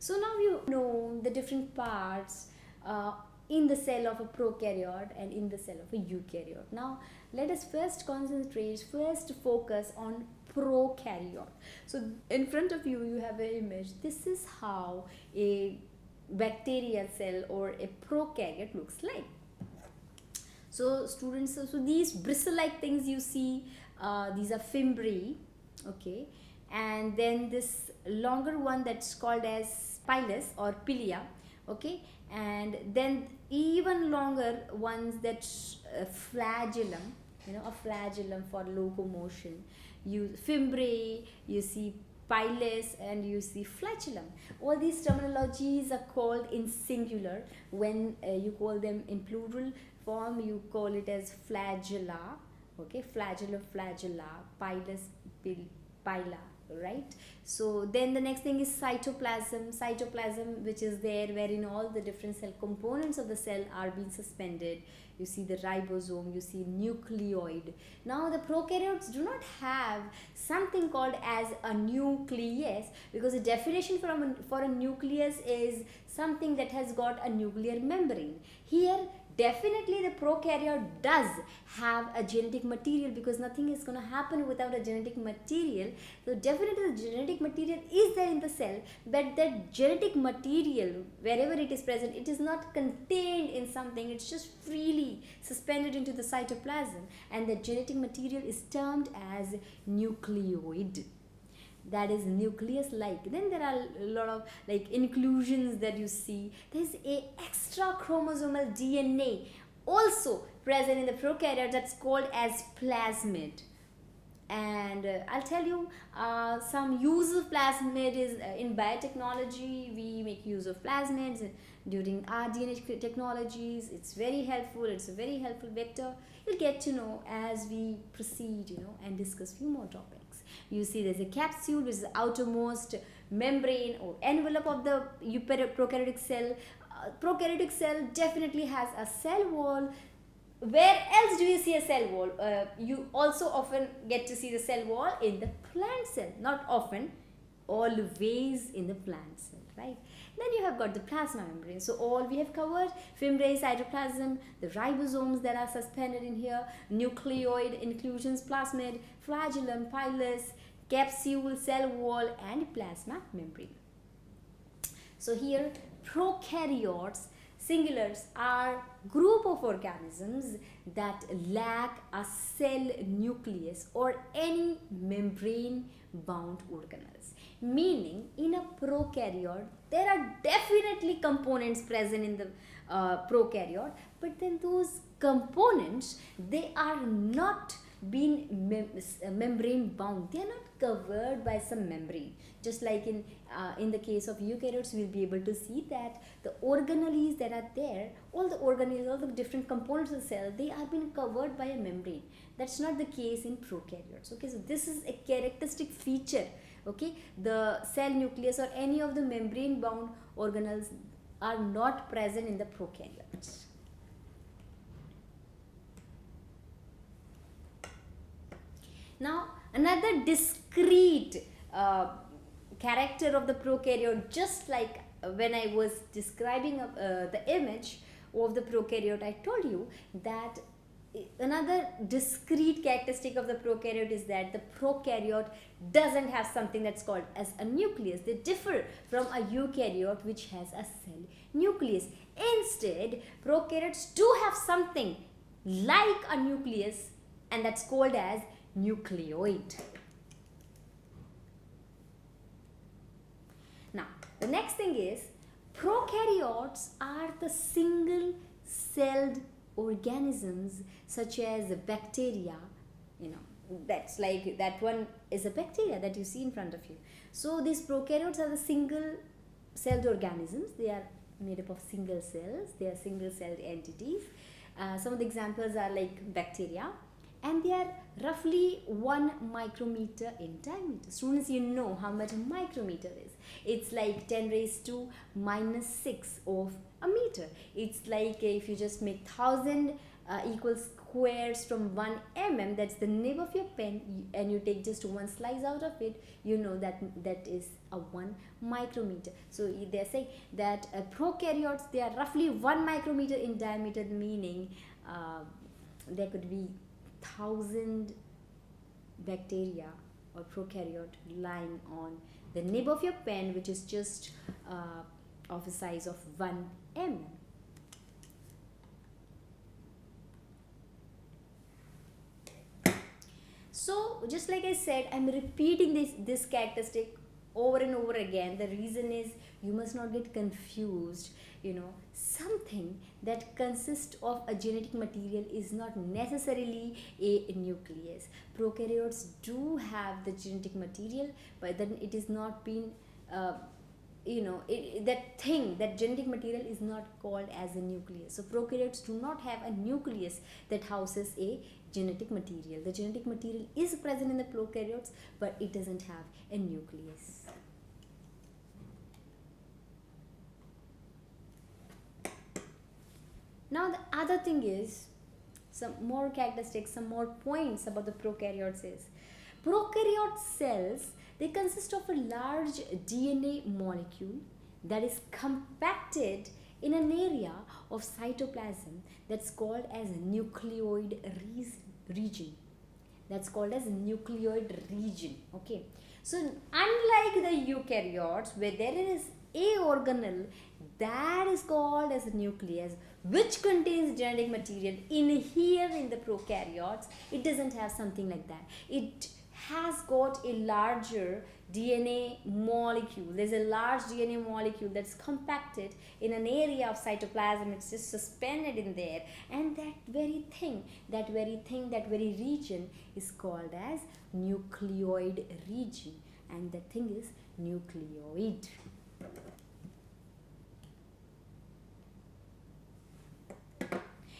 So now you know the different parts in the cell of a prokaryote and in the cell of a eukaryote. Now let us first focus on prokaryote. So in front of you, you have an image. This is how a bacterial cell or a prokaryote looks like. So students, so these bristle-like things you see, these are fimbriae, okay, and then this longer one that's called as pilus or pilia, okay, and then even longer ones that's flagellum, you know, a flagellum for locomotion. You fimbriae, you see pilus, and you see flagellum. All these terminologies are called in singular. When you call them in plural form, you call it as flagella, okay, flagella, pilus, pila, right? So then the next thing is cytoplasm, which is there wherein all the different cell components of the cell are being suspended. You see the ribosome, you see nucleoid. Now the prokaryotes do not have something called as a nucleus, because the definition for a nucleus is something that has got a nuclear membrane. Here definitely the prokaryote does have a genetic material, because nothing is going to happen without a genetic material. So definitely the genetic material is there in the cell, but that genetic material, wherever it is present, it is not contained in something, it's just freely suspended into the cytoplasm, and the genetic material is termed as nucleoid. That is nucleus like. Then there are a lot of like inclusions that you see. There's a extra chromosomal DNA also present in the prokaryote that's called as plasmid. And I'll tell you some use of plasmid is in biotechnology. We make use of plasmids during our DNA technologies. It's very helpful. It's a very helpful vector. You'll get to know as we proceed, you know, and discuss few more topics. You see there's a capsule, which is the outermost membrane or envelope of the prokaryotic cell. Prokaryotic cell definitely has a cell wall. Where else do you see a cell wall? You also often get to see the cell wall in the plant cell. Not often, always in the plant cell, right? Then you have got the plasma membrane. So all we have covered: fimbriae, cytoplasm, the ribosomes that are suspended in here, nucleoid inclusions, plasmid, flagellum, pilus, capsule, cell wall, and plasma membrane. So here prokaryotes, singulars, are group of organisms that lack a cell nucleus or any membrane bound organelles. Meaning in a prokaryote there are definitely components present in the prokaryote, but then those components, they are not being membrane bound. They are not covered by some membrane. Just like in the case of eukaryotes, we'll be able to see that the organelles that are there, all the organelles, all the different components of the cell, they are being covered by a membrane. That's not the case in prokaryotes. Okay, so this is a characteristic feature. Okay, the cell nucleus or any of the membrane bound organelles are not present in the prokaryotes. Now another discrete character of the prokaryote, just like when I was describing the image of the prokaryote, I told you that another discrete characteristic of the prokaryote is that the prokaryote doesn't have something that's called as a nucleus. They differ from a eukaryote, which has a cell nucleus. Instead, prokaryotes do have something like a nucleus, and that's called as nucleoid. Now the next thing is, prokaryotes are the single celled organisms such as bacteria. You know, that's like, that one is a bacteria that you see in front of you. So these prokaryotes are the single celled organisms. They are made up of single cells. They are single celled entities. Some of the examples are like bacteria, and they are roughly 1 micrometer in diameter. Students, you know how much a micrometer is. It's like 10 raised to -6 of a meter. It's like if you just make 1000 equals squares from 1 mm, that's the nib of your pen, and you take just one slice out of it, you know that that is a 1 micrometer. So they're saying that prokaryotes, they are roughly 1 micrometer in diameter, meaning there could be 1,000 bacteria or prokaryote lying on the nib of your pen, which is just of a size of 1 mm. So just like I said, I'm repeating this characteristic over and over again. The reason is you must not get confused. You know, something that consists of a genetic material is not necessarily a nucleus. Prokaryotes do have the genetic material, but then it is not been that genetic material is not called as a nucleus. So prokaryotes do not have a nucleus that houses a genetic material. The genetic material is present in the prokaryotes, but it doesn't have a nucleus. Now the other thing is, some more characteristics, some more points about the prokaryotes is, prokaryote cells, they consist of a large DNA molecule that is compacted in an area of cytoplasm that's called as nucleoid region. That's called as nucleoid region. Okay. So unlike the eukaryotes, where there is a organelle that is called as a nucleus, which contains genetic material, in here in the prokaryotes, it doesn't have something like that. It has got a larger DNA molecule. There's a large DNA molecule that's compacted in an area of cytoplasm. It's just suspended in there, and that very region is called as nucleoid region, and that thing is nucleoid.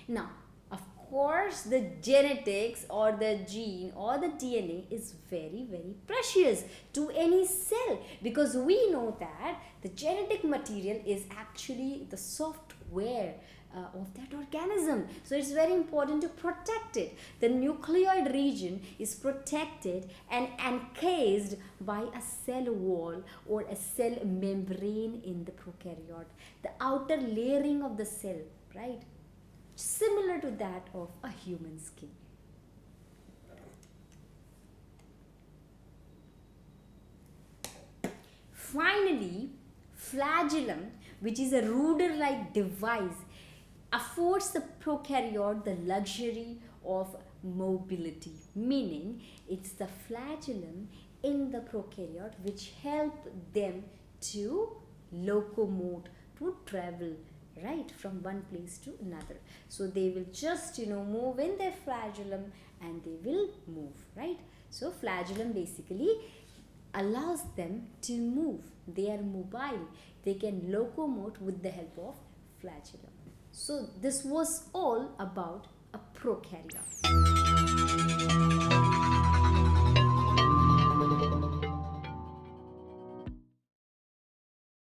Now, of course, the genetics or the gene or the DNA is very, very precious to any cell, because we know that the genetic material is actually the software of that organism. So it's very important to protect it. The nucleoid region is protected and encased by a cell wall or a cell membrane in the prokaryote. The outer layering of the cell, right? Similar to that of a human skin. Finally, flagellum, which is a ruder-like device, affords the prokaryote the luxury of mobility, meaning it's the flagellum in the prokaryote which help them to locomote, to travel, right, from one place to another. So they will just move in their flagellum and they will move, right? So flagellum basically allows them to move. They are mobile. They can locomote with the help of flagellum. So this was all about a prokaryote.